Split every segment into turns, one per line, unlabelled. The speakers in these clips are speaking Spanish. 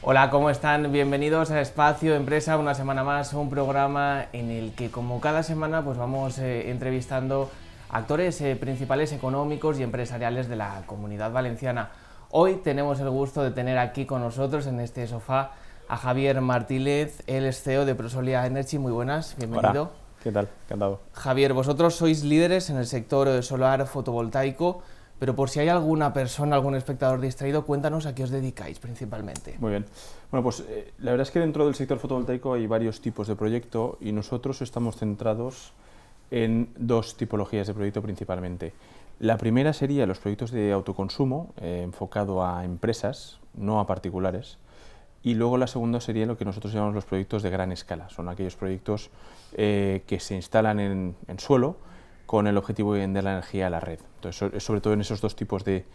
Hola, ¿cómo están? Bienvenidos a Espacio Empresa, una semana más, un programa en el que como cada semana pues vamos entrevistando actores principales económicos y empresariales de la Comunidad Valenciana. Hoy tenemos el gusto de tener aquí con nosotros en este sofá a Javier Martínez, él es CEO de Prosolia Energy. Muy buenas, bienvenido.
Hola, ¿qué tal? Encantado.
Javier, vosotros sois líderes en el sector solar fotovoltaico, pero por si hay alguna persona, algún espectador distraído, cuéntanos a qué os dedicáis principalmente.
Muy bien. Bueno, pues la verdad es que dentro del sector fotovoltaico hay varios tipos de proyecto y nosotros estamos centrados en dos tipologías de proyecto principalmente. La primera sería los proyectos de autoconsumo, enfocado a empresas, no a particulares. Y luego la segunda sería lo que nosotros llamamos los proyectos de gran escala. Son aquellos proyectos que se instalan en suelo con el objetivo de vender la energía a la red. Entonces, es sobre todo en esos dos tipos de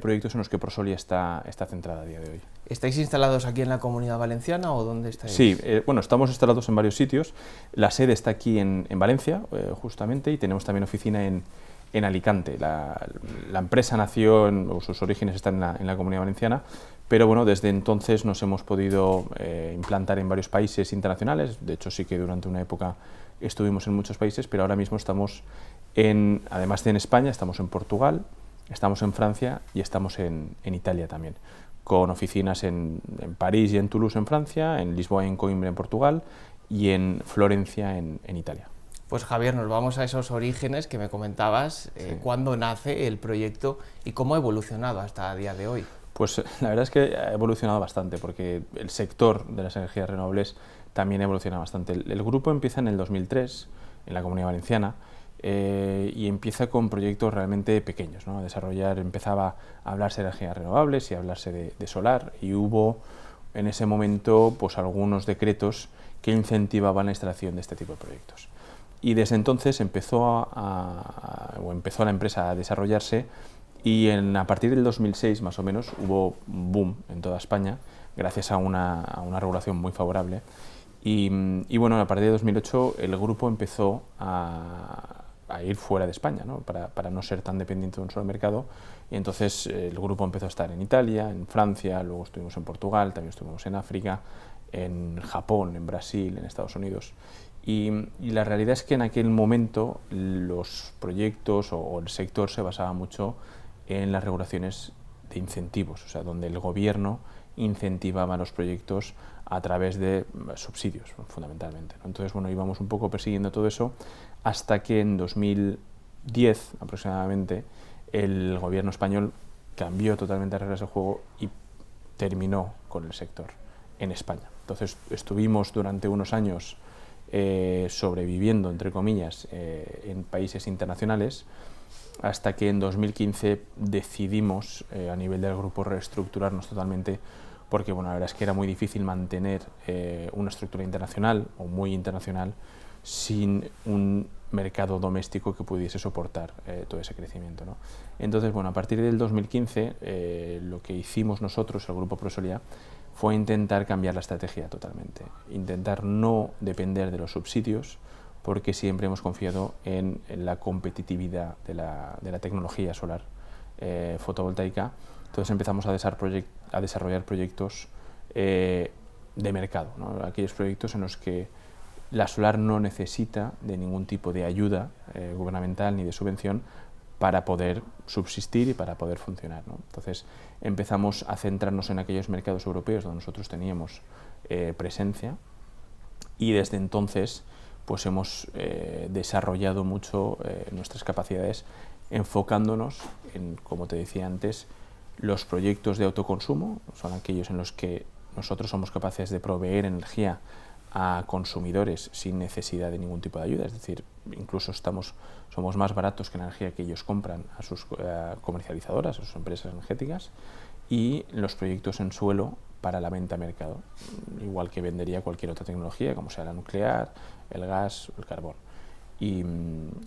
proyectos en los que Prosolia está centrada a día de hoy.
¿Estáis instalados aquí en la Comunidad Valenciana o dónde estáis?
Sí, bueno, estamos instalados en varios sitios. La sede está aquí en Valencia, justamente, y tenemos también oficina en Alicante. La empresa nació, sus orígenes están en la Comunidad Valenciana, pero bueno, desde entonces nos hemos podido implantar en varios países internacionales. De hecho, sí que durante una época estuvimos en muchos países, pero ahora mismo estamos además de en España, estamos en Portugal, estamos en Francia y estamos en Italia también, con oficinas en París y en Toulouse en Francia, en Lisboa y en Coimbra en Portugal y en Florencia en Italia.
Pues Javier, nos vamos a esos orígenes que me comentabas,
Sí.
cuándo nace el proyecto y cómo ha evolucionado hasta el día de hoy.
Pues la verdad es que ha evolucionado bastante, porque el sector de las energías renovables también ha evolucionado bastante. El grupo empieza en el 2003, en la Comunidad Valenciana, y empieza con proyectos realmente pequeños, ¿no? Empezaba a hablarse de energías renovables y a hablarse de solar, y hubo en ese momento pues algunos decretos que incentivaban la instalación de este tipo de proyectos. Y desde entonces empezó la empresa a desarrollarse, y a partir del 2006 más o menos hubo un boom en toda España gracias a una regulación muy favorable. Y bueno, a partir de 2008 el grupo empezó a ir fuera de España, ¿no? Para no ser tan dependiente de un solo mercado, y entonces el grupo empezó a estar en Italia, en Francia, luego estuvimos en Portugal, también estuvimos en África, en Japón, en Brasil, en Estados Unidos. Y la realidad es que en aquel momento los proyectos o el sector se basaba mucho en las regulaciones de incentivos, o sea, donde el gobierno incentivaba los proyectos a través de subsidios, fundamentalmente, ¿no? Entonces, bueno, íbamos un poco persiguiendo todo eso hasta que en 2010 aproximadamente el gobierno español cambió totalmente las reglas del juego y terminó con el sector en España. Entonces, estuvimos durante unos años sobreviviendo, entre comillas, en países internacionales, hasta que en 2015 decidimos a nivel del grupo reestructurarnos totalmente, porque bueno, la verdad es que era muy difícil mantener una estructura internacional o muy internacional sin un mercado doméstico que pudiese soportar todo ese crecimiento, ¿no? Entonces, bueno, a partir del 2015 lo que hicimos nosotros, el grupo Prosolia, fue intentar cambiar la estrategia totalmente, intentar no depender de los subsidios, porque siempre hemos confiado en la competitividad de la tecnología solar fotovoltaica. Entonces empezamos a desarrollar proyectos de mercado, ¿no? Aquellos proyectos en los que la solar no necesita de ningún tipo de ayuda gubernamental ni de subvención para poder subsistir y para poder funcionar, ¿no? Entonces empezamos a centrarnos en aquellos mercados europeos donde nosotros teníamos presencia, y desde entonces pues hemos desarrollado mucho nuestras capacidades, enfocándonos en, como te decía antes, los proyectos de autoconsumo. Son aquellos en los que nosotros somos capaces de proveer energía a consumidores sin necesidad de ningún tipo de ayuda, es decir, incluso somos más baratos que la energía que ellos compran a sus comercializadoras, a sus empresas energéticas, y los proyectos en suelo para la venta a mercado, igual que vendería cualquier otra tecnología, como sea la nuclear, el gas o el carbón. Y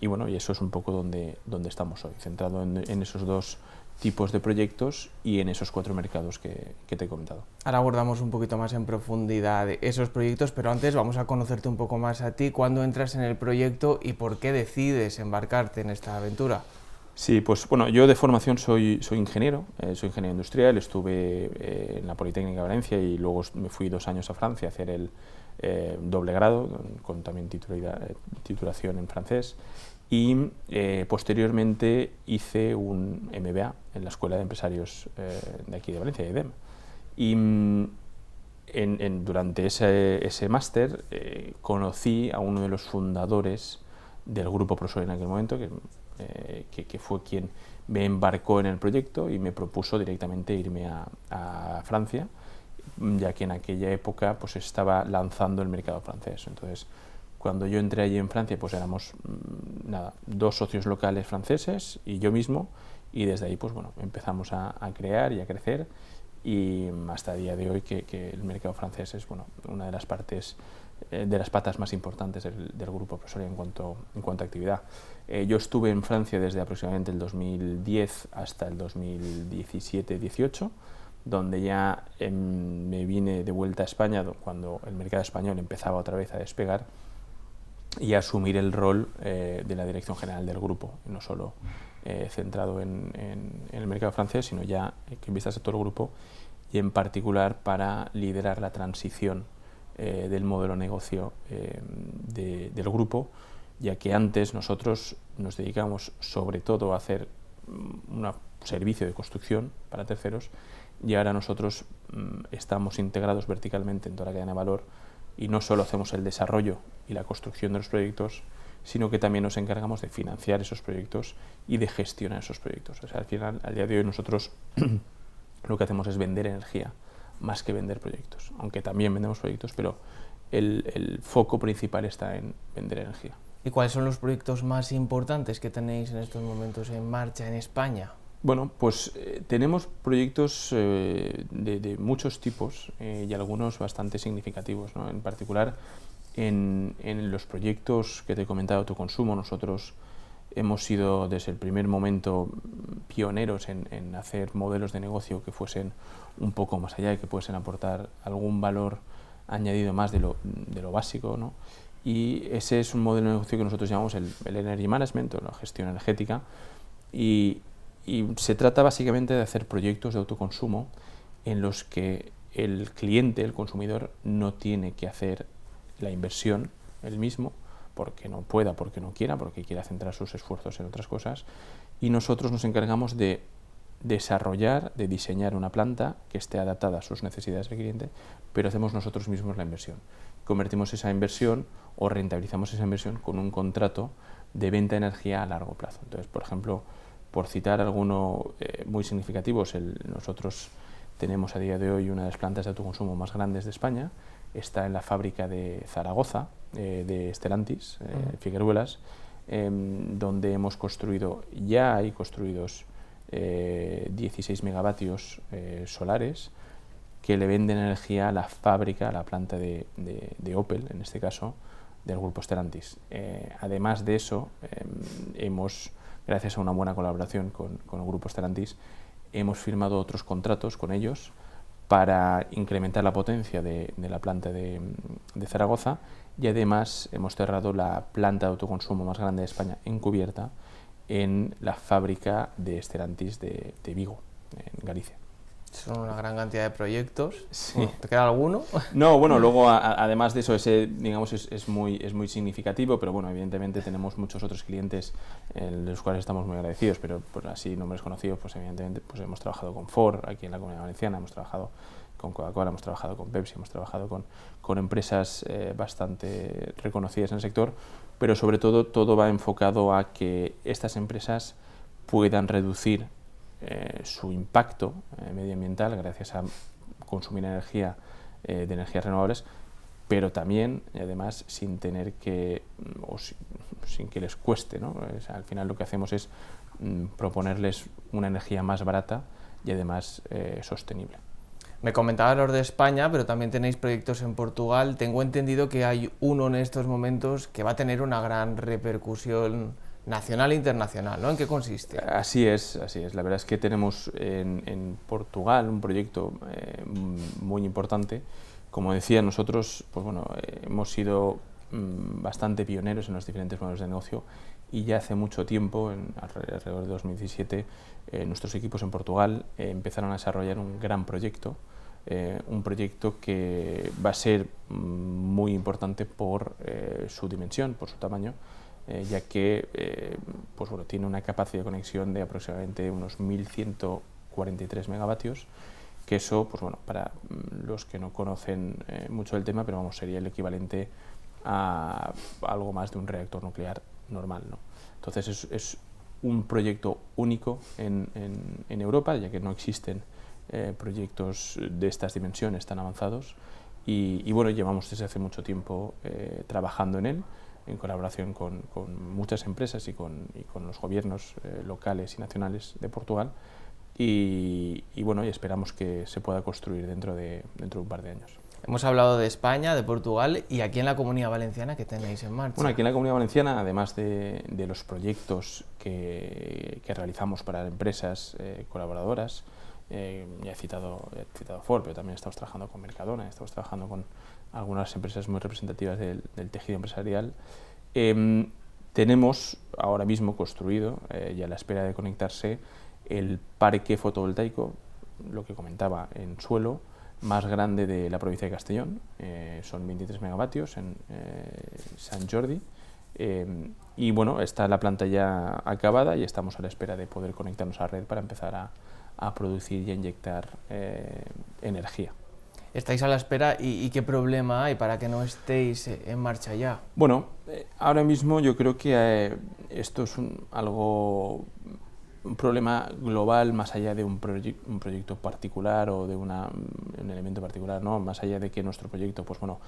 bueno, y eso es un poco donde estamos hoy, centrado en esos dos tipos de proyectos y en esos 4 mercados que te he comentado.
Ahora abordamos un poquito más en profundidad esos proyectos, pero antes vamos a conocerte un poco más a ti. ¿Cuándo entras en el proyecto y por qué decides embarcarte en esta aventura?
Sí, pues bueno, yo de formación soy ingeniero, soy ingeniero industrial, estuve en la Politécnica de Valencia y luego me fui 2 años a Francia a hacer el doble grado, con también titulación en francés, y posteriormente hice un MBA en la Escuela de Empresarios de aquí de Valencia, de EDEM. Y durante ese máster conocí a uno de los fundadores del Grupo Prosor en aquel momento, que fue quien me embarcó en el proyecto y me propuso directamente irme a Francia, ya que en aquella época pues estaba lanzando el mercado francés. Entonces, cuando yo entré allí en Francia, pues éramos 2 socios locales franceses y yo mismo, y desde ahí pues bueno, empezamos a crear y a crecer, y hasta el día de hoy que el mercado francés es bueno, una de las partes de las patas más importantes del Grupo Prosor en cuanto a actividad. Yo estuve en Francia desde aproximadamente el 2010 hasta el 2017-18, donde ya me vine de vuelta a España cuando el mercado español empezaba otra vez a despegar, y a asumir el rol de la dirección general del grupo, no solo centrado en el mercado francés, sino ya que vistas a todo el grupo, y en particular para liderar la transición del modelo de negocio del grupo, ya que antes nosotros nos dedicamos sobre todo a hacer un servicio de construcción para terceros, y ahora nosotros estamos integrados verticalmente en toda la cadena de valor, y no solo hacemos el desarrollo y la construcción de los proyectos, sino que también nos encargamos de financiar esos proyectos y de gestionar esos proyectos. O sea, al final, al día de hoy, nosotros lo que hacemos es vender energía más que vender proyectos, aunque también vendemos proyectos, pero el foco principal está en vender energía.
¿Y cuáles son los proyectos más importantes que tenéis en estos momentos en marcha en España?
Bueno, pues tenemos proyectos de muchos tipos y algunos bastante significativos, ¿no? En particular, en los proyectos que te he comentado, autoconsumo, nosotros hemos sido desde el primer momento pioneros en hacer modelos de negocio que fuesen un poco más allá y que pudiesen aportar algún valor añadido más de lo básico, ¿no? Y ese es un modelo de negocio que nosotros llamamos el Energy Management, o la gestión energética, y se trata básicamente de hacer proyectos de autoconsumo en los que el cliente, el consumidor, no tiene que hacer la inversión él mismo, porque no pueda, porque no quiera, porque quiera centrar sus esfuerzos en otras cosas, y nosotros nos encargamos de desarrollar, de diseñar una planta que esté adaptada a sus necesidades del cliente, pero hacemos nosotros mismos la inversión. Convertimos esa inversión o rentabilizamos esa inversión con un contrato de venta de energía a largo plazo. Entonces, por ejemplo, por citar alguno muy significativos, nosotros tenemos a día de hoy una de las plantas de autoconsumo más grandes de España, está en la fábrica de Zaragoza, de Stellantis, Figueruelas, donde hemos construido, ya hay construidos 16 megavatios solares que le venden energía a la fábrica, a la planta de Opel, en este caso, del grupo Stellantis. Además de eso, gracias a una buena colaboración con el grupo Stellantis, hemos firmado otros contratos con ellos para incrementar la potencia de la planta de Zaragoza, y además hemos cerrado la planta de autoconsumo más grande de España encubierta en la fábrica de Stellantis de Vigo, en Galicia.
Son una gran cantidad de proyectos.
Sí.
¿Te queda alguno?
No, bueno, luego además de eso, ese digamos es muy significativo, pero bueno, evidentemente tenemos muchos otros clientes en los cuales estamos muy agradecidos, pero pues así nombres conocidos, pues evidentemente pues hemos trabajado con Ford aquí en la Comunidad Valenciana, hemos trabajado con Coca-Cola, hemos trabajado con Pepsi, hemos trabajado con empresas bastante reconocidas en el sector, pero sobre todo va enfocado a que estas empresas puedan reducir su impacto medioambiental gracias a consumir energía de energías renovables, pero también, además, sin tener que, sin que les cueste, ¿no? O sea, al final lo que hacemos es proponerles una energía más barata y además sostenible.
Me comentabas los de España, pero también tenéis proyectos en Portugal. Tengo entendido que hay uno en estos momentos que va a tener una gran repercusión nacional e internacional, ¿no? ¿En qué consiste?
Así es. La verdad es que tenemos en Portugal un proyecto muy importante. Como decía, nosotros pues bueno, hemos sido bastante pioneros en los diferentes modelos de negocio y ya hace mucho tiempo, alrededor de 2017, nuestros equipos en Portugal empezaron a desarrollar un gran proyecto, un proyecto que va a ser muy importante por su dimensión, por su tamaño, ya que pues bueno, tiene una capacidad de conexión de aproximadamente unos 1.143 megavatios, que eso, pues bueno, para los que no conocen mucho del tema, pero vamos, sería el equivalente a algo más de un reactor nuclear normal, ¿no? Entonces es un proyecto único en Europa, ya que no existen proyectos de estas dimensiones tan avanzados y bueno, llevamos desde hace mucho tiempo trabajando en él, en colaboración con muchas empresas y con los gobiernos locales y nacionales de Portugal y bueno, y esperamos que se pueda construir dentro de un par de años.
Hemos hablado de España, de Portugal y aquí en la Comunidad Valenciana, ¿qué tenéis en marcha?
Bueno, aquí en la Comunidad Valenciana, además de los proyectos que realizamos para empresas colaboradoras, ya he citado Ford, pero también estamos trabajando con Mercadona, estamos trabajando con algunas empresas muy representativas del tejido empresarial. Tenemos ahora mismo construido, y a la espera de conectarse, el parque fotovoltaico, lo que comentaba, en suelo, más grande de la provincia de Castellón, son 23 megavatios en Sant Jordi, y bueno, está la planta ya acabada y estamos a la espera de poder conectarnos a la red para empezar a producir y a inyectar energía.
Estáis a la espera y ¿qué problema hay para que no estéis en marcha ya?
Bueno, ahora mismo yo creo que esto es un problema global más allá de un proyecto particular o de un elemento particular, ¿no? Más allá de que nuestro proyecto, pues bueno,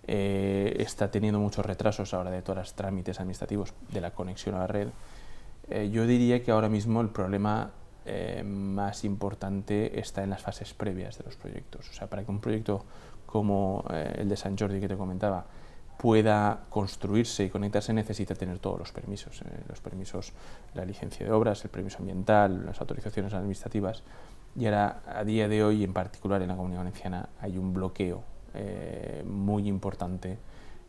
está teniendo muchos retrasos ahora de todos los trámites administrativos de la conexión a la red. Yo diría que ahora mismo el problema más importante está en las fases previas de los proyectos. O sea, para que un proyecto como el de Sant Jordi que te comentaba pueda construirse y conectarse necesita tener todos los permisos, la licencia de obras, el permiso ambiental, las autorizaciones administrativas, y ahora a día de hoy, en particular en la Comunidad Valenciana, hay un bloqueo muy importante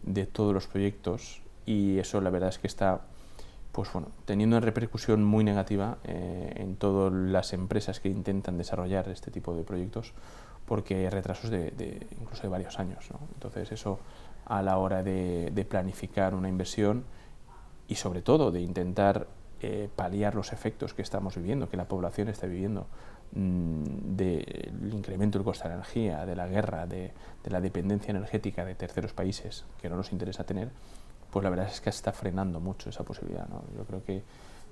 de todos los proyectos y eso la verdad es que está, pues bueno, teniendo una repercusión muy negativa en todas las empresas que intentan desarrollar este tipo de proyectos, porque hay retrasos incluso de varios años, ¿no? Entonces eso, a la hora de planificar una inversión y sobre todo de intentar paliar los efectos que estamos viviendo, que la población está viviendo, del incremento del coste de la energía, de la guerra, de la dependencia energética de terceros países que no nos interesa tener, pues la verdad es que está frenando mucho esa posibilidad, ¿no? Yo creo que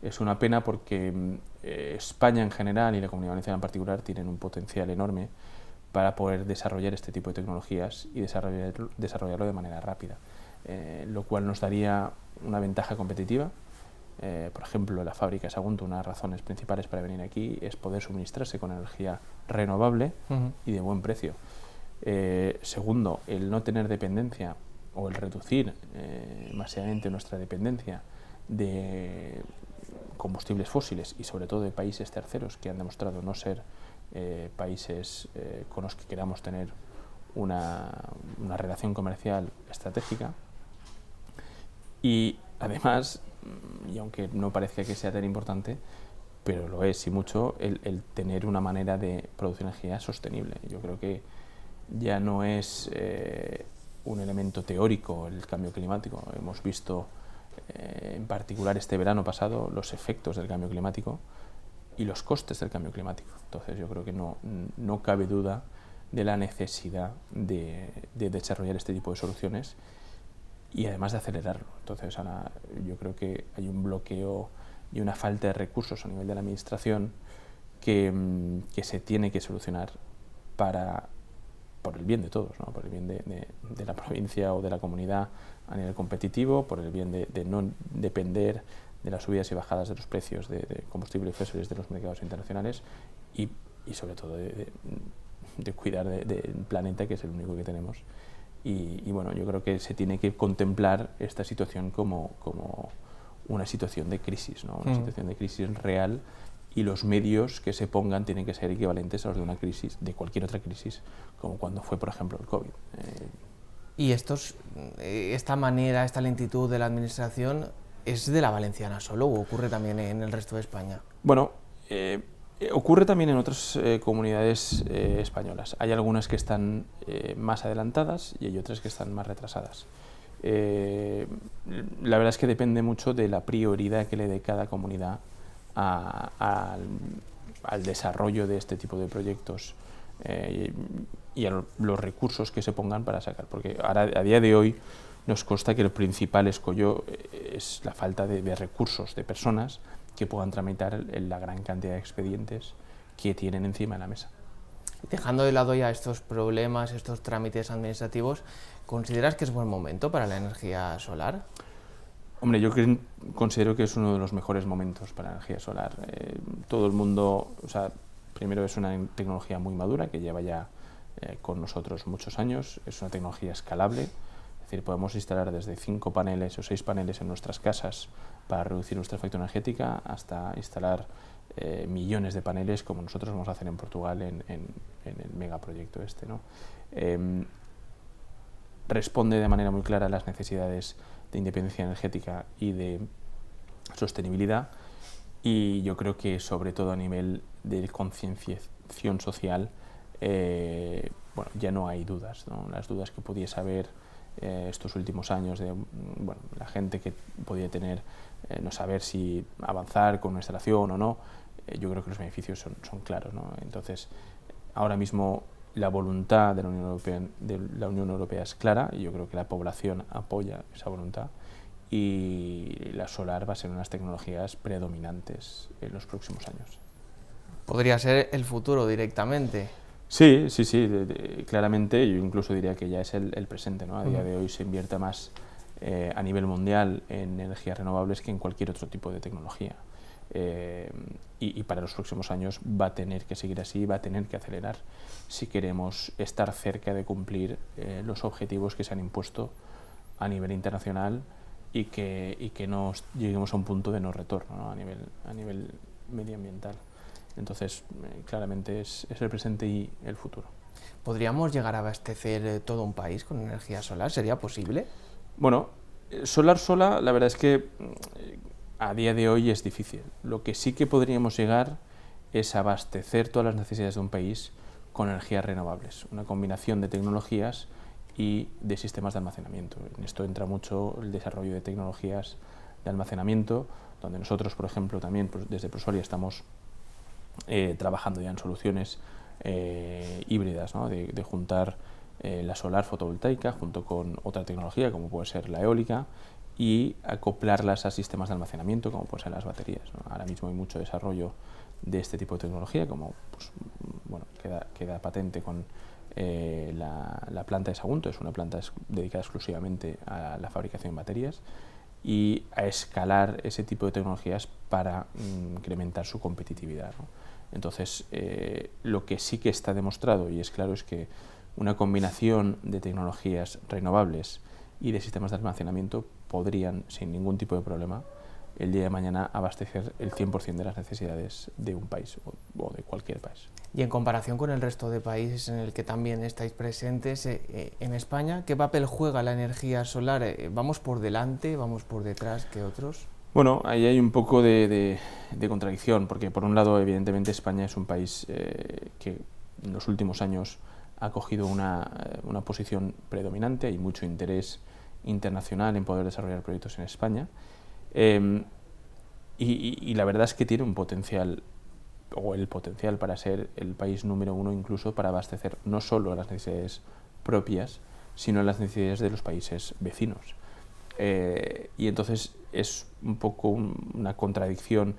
es una pena porque España en general y la Comunidad Valenciana en particular tienen un potencial enorme para poder desarrollar este tipo de tecnologías y desarrollarlo de manera rápida, lo cual nos daría una ventaja competitiva. Por ejemplo, la fábrica de Sagunto, una de las razones principales para venir aquí es poder suministrarse con energía renovable y de buen precio. Segundo, el no tener dependencia o el reducir masivamente nuestra dependencia de combustibles fósiles y sobre todo de países terceros que han demostrado no ser países con los que queramos tener una relación comercial estratégica. Y además, y aunque no parezca que sea tan importante, pero lo es y mucho, el tener una manera de producir energía sostenible. Yo creo que ya no es un elemento teórico el cambio climático. Hemos visto en particular este verano pasado los efectos del cambio climático y los costes del cambio climático. Entonces yo creo que no cabe duda de la necesidad de desarrollar este tipo de soluciones y además de acelerarlo. Entonces ahora yo creo que hay un bloqueo y una falta de recursos a nivel de la administración que se tiene que solucionar por el bien de todos, ¿no? Por el bien de la provincia o de la comunidad a nivel competitivo, por el bien de no depender de las subidas y bajadas de los precios de combustibles fósiles de los mercados internacionales y sobre todo de cuidar del planeta, que es el único que tenemos. Y bueno, yo creo que se tiene que contemplar esta situación como una situación de crisis, ¿no? Una situación de crisis real, y los medios que se pongan tienen que ser equivalentes a los de una crisis, de cualquier otra crisis, como cuando fue, por ejemplo, el COVID.
Y esta manera, esta lentitud de la administración, ¿es de la valenciana solo o ocurre también en el resto de España?
Bueno, ocurre también en otras comunidades españolas. Hay algunas que están más adelantadas y hay otras que están más retrasadas. La verdad es que depende mucho de la prioridad que le dé cada comunidad al desarrollo de este tipo de proyectos y a los recursos que se pongan para sacar. Porque ahora, a día de hoy, nos consta que el principal escollo es la falta de recursos, de personas que puedan tramitar la gran cantidad de expedientes que tienen encima de la mesa.
Dejando de lado ya estos problemas, estos trámites administrativos, ¿consideras que es buen momento para la energía solar?
Hombre, yo considero que es uno de los mejores momentos para la energía solar. Todo el mundo, o sea, primero es una tecnología muy madura que lleva ya con nosotros muchos años, es una tecnología escalable, es decir, podemos instalar desde 5 paneles o 6 paneles en nuestras casas para reducir nuestra factura energética hasta instalar millones de paneles como nosotros vamos a hacer en Portugal en el megaproyecto este, ¿no? Responde de manera muy clara a las necesidades de independencia energética y de sostenibilidad, y yo creo que sobre todo a nivel de concienciación social bueno, ya no hay dudas, ¿no? Las dudas que pudiese haber estos últimos años de bueno, la gente que podía tener no saber si avanzar con una instalación o no, yo creo que los beneficios son claros, ¿no? Entonces ahora mismo la voluntad de la Unión Europea es clara y yo creo que la población apoya esa voluntad, y la solar va a ser una de las tecnologías predominantes en los próximos años.
¿Podría ser el futuro directamente?
Sí, sí, sí, claramente yo incluso diría que ya es el presente, ¿no? A día de hoy se invierte más a nivel mundial en energías renovables que en cualquier otro tipo de tecnología. Y para los próximos años va a tener que seguir así, va a tener que acelerar si queremos estar cerca de cumplir los objetivos que se han impuesto a nivel internacional y que no lleguemos a un punto de no retorno, ¿no? a nivel medioambiental. Entonces, claramente es el presente y el futuro.
¿Podríamos llegar a abastecer todo un país con energía solar? ¿Sería posible?
Bueno, solar sola, la verdad es que a día de hoy es difícil. Lo que sí que podríamos llegar es abastecer todas las necesidades de un país con energías renovables, una combinación de tecnologías y de sistemas de almacenamiento. En esto entra mucho el desarrollo de tecnologías de almacenamiento, donde nosotros, por ejemplo, también desde Prosolia estamos trabajando ya en soluciones híbridas, ¿no? de juntar la solar fotovoltaica junto con otra tecnología como puede ser la eólica y acoplarlas a sistemas de almacenamiento como pueden ser las baterías, ¿no? Ahora mismo hay mucho desarrollo de este tipo de tecnología, como pues, bueno, queda patente con la planta de Sagunto. Es una planta dedicada exclusivamente a la fabricación de baterías y a escalar ese tipo de tecnologías para incrementar su competitividad, ¿no? Entonces, lo que sí que está demostrado y es claro es que una combinación de tecnologías renovables y de sistemas de almacenamiento podrían, sin ningún tipo de problema, el día de mañana abastecer el 100% de las necesidades de un país o de cualquier país.
Y en comparación con el resto de países en el que también estáis presentes, en España, ¿qué papel juega la energía solar? ¿Vamos por delante, vamos por detrás que otros?
Bueno, ahí hay un poco de contradicción, porque por un lado, evidentemente, España es un país que en los últimos años ha cogido una posición predominante, hay mucho interés internacional en poder desarrollar proyectos en España, y la verdad es que tiene un potencial, o el potencial para ser el país número uno incluso para abastecer no solo las necesidades propias, sino las necesidades de los países vecinos. Y entonces es un poco una contradicción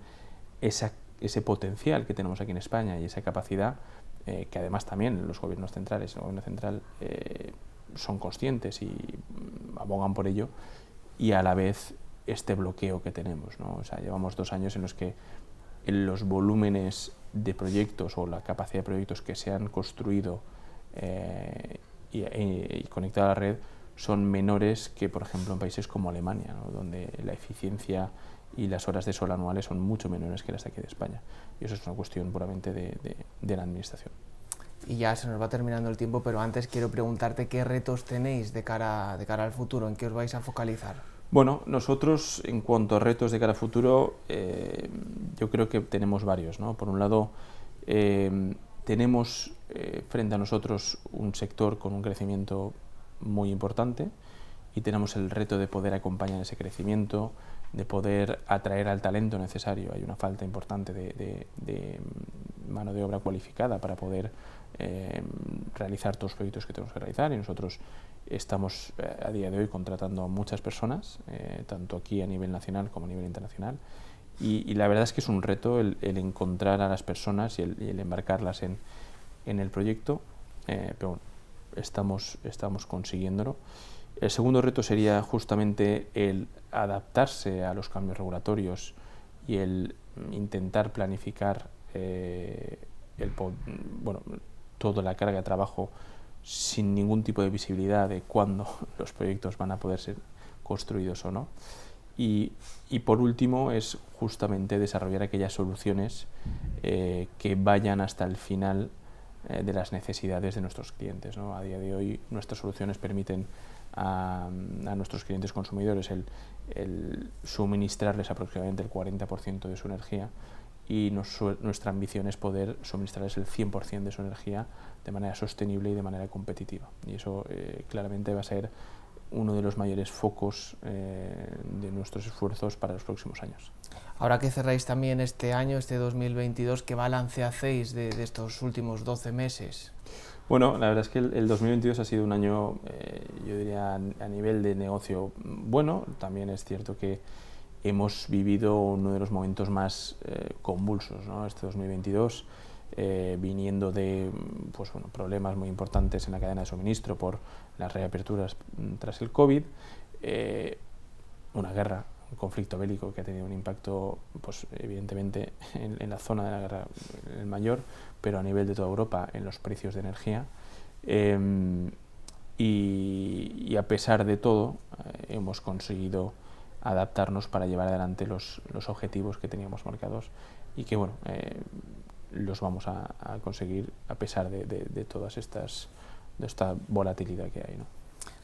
ese potencial que tenemos aquí en España y esa capacidad que además también los gobiernos centrales, el gobierno central son conscientes y abogan por ello, y a la vez este bloqueo que tenemos, ¿no? O sea, llevamos 2 años en los que los volúmenes de proyectos o la capacidad de proyectos que se han construido y conectado a la red son menores que, por ejemplo, en países como Alemania, ¿no? Donde la eficiencia y las horas de sol anuales son mucho menores que las de aquí de España. Y eso es una cuestión puramente de la administración.
y ya se nos va terminando el tiempo, pero antes quiero preguntarte qué retos tenéis de cara al futuro, en qué os vais a focalizar.
Bueno, nosotros en cuanto a retos de cara al futuro, yo creo que tenemos varios, ¿no? Por un lado, tenemos frente a nosotros un sector con un crecimiento muy importante y tenemos el reto de poder acompañar ese crecimiento, de poder atraer al talento necesario. Hay una falta importante de mano de obra cualificada para poder realizar todos los proyectos que tenemos que realizar, y nosotros estamos a día de hoy contratando a muchas personas, tanto aquí a nivel nacional como a nivel internacional, y la verdad es que es un reto el encontrar a las personas y el embarcarlas en el proyecto, pero bueno, estamos consiguiéndolo. El segundo reto sería justamente el adaptarse a los cambios regulatorios y el intentar planificar toda la carga de trabajo sin ningún tipo de visibilidad de cuándo los proyectos van a poder ser construidos o no. Y por último es justamente desarrollar aquellas soluciones que vayan hasta el final de las necesidades de nuestros clientes, ¿no? A día de hoy nuestras soluciones permiten a nuestros clientes consumidores el suministrarles aproximadamente el 40% de su energía, y nuestra ambición es poder suministrarles el 100% de su energía de manera sostenible y de manera competitiva, y eso claramente va a ser uno de los mayores focos de nuestros esfuerzos para los próximos años.
Ahora que cerráis también este año, este 2022, ¿qué balance hacéis de estos últimos 12 meses?
Bueno, la verdad es que el 2022 ha sido un año, yo diría, a nivel de negocio bueno. También es cierto que hemos vivido uno de los momentos más convulsos, ¿no? Este 2022, viniendo de problemas muy importantes en la cadena de suministro por las reaperturas tras el COVID, una guerra, un conflicto bélico que ha tenido un impacto, evidentemente, en la zona de la guerra, el mayor, pero a nivel de toda Europa en los precios de energía. Y a pesar de todo, hemos conseguido adaptarnos para llevar adelante los objetivos que teníamos marcados, y que los vamos a conseguir a pesar de todas de esta volatilidad que hay, ¿no?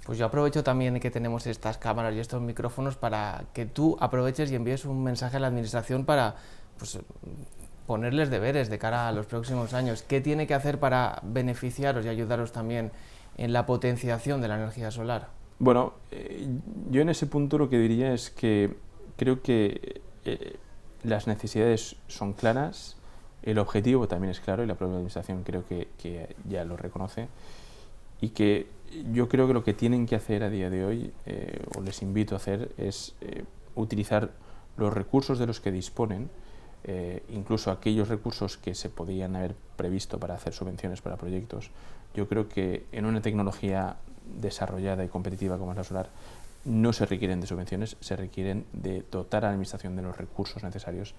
Pues yo aprovecho también que tenemos estas cámaras y estos micrófonos para que tú aproveches y envíes un mensaje a la administración para ponerles deberes de cara a los próximos años. ¿Qué tiene que hacer para beneficiaros y ayudaros también en la potenciación de la energía solar?
Bueno, yo en ese punto lo que diría es que creo que las necesidades son claras, el objetivo también es claro, y la propia administración creo que ya lo reconoce, y que yo creo que lo que tienen que hacer a día de hoy, o les invito a hacer, es utilizar los recursos de los que disponen, incluso aquellos recursos que se podían haber previsto para hacer subvenciones para proyectos. Yo creo que en una tecnología desarrollada y competitiva como es la solar, no se requieren de subvenciones, se requieren de dotar a la administración de los recursos necesarios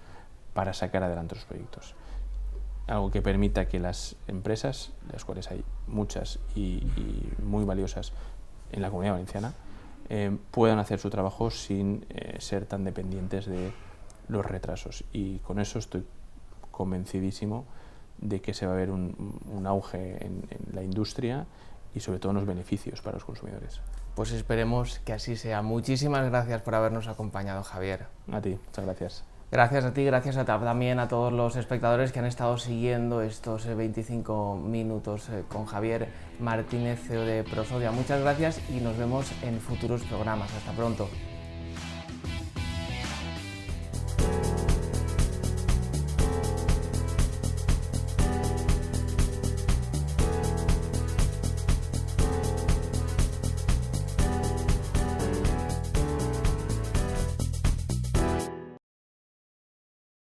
para sacar adelante los proyectos. Algo que permita que las empresas, de las cuales hay muchas y muy valiosas en la Comunidad Valenciana, puedan hacer su trabajo sin ser tan dependientes de los retrasos. Y con eso estoy convencidísimo de que se va a ver un auge en la industria y sobre todo en los beneficios para los consumidores.
Pues esperemos que así sea. Muchísimas gracias por habernos acompañado, Javier.
A ti, muchas gracias.
Gracias a ti, gracias también a todos los espectadores que han estado siguiendo estos 25 minutos con Javier Martínez, CEO de Prosodia. Muchas gracias y nos vemos en futuros programas. Hasta pronto.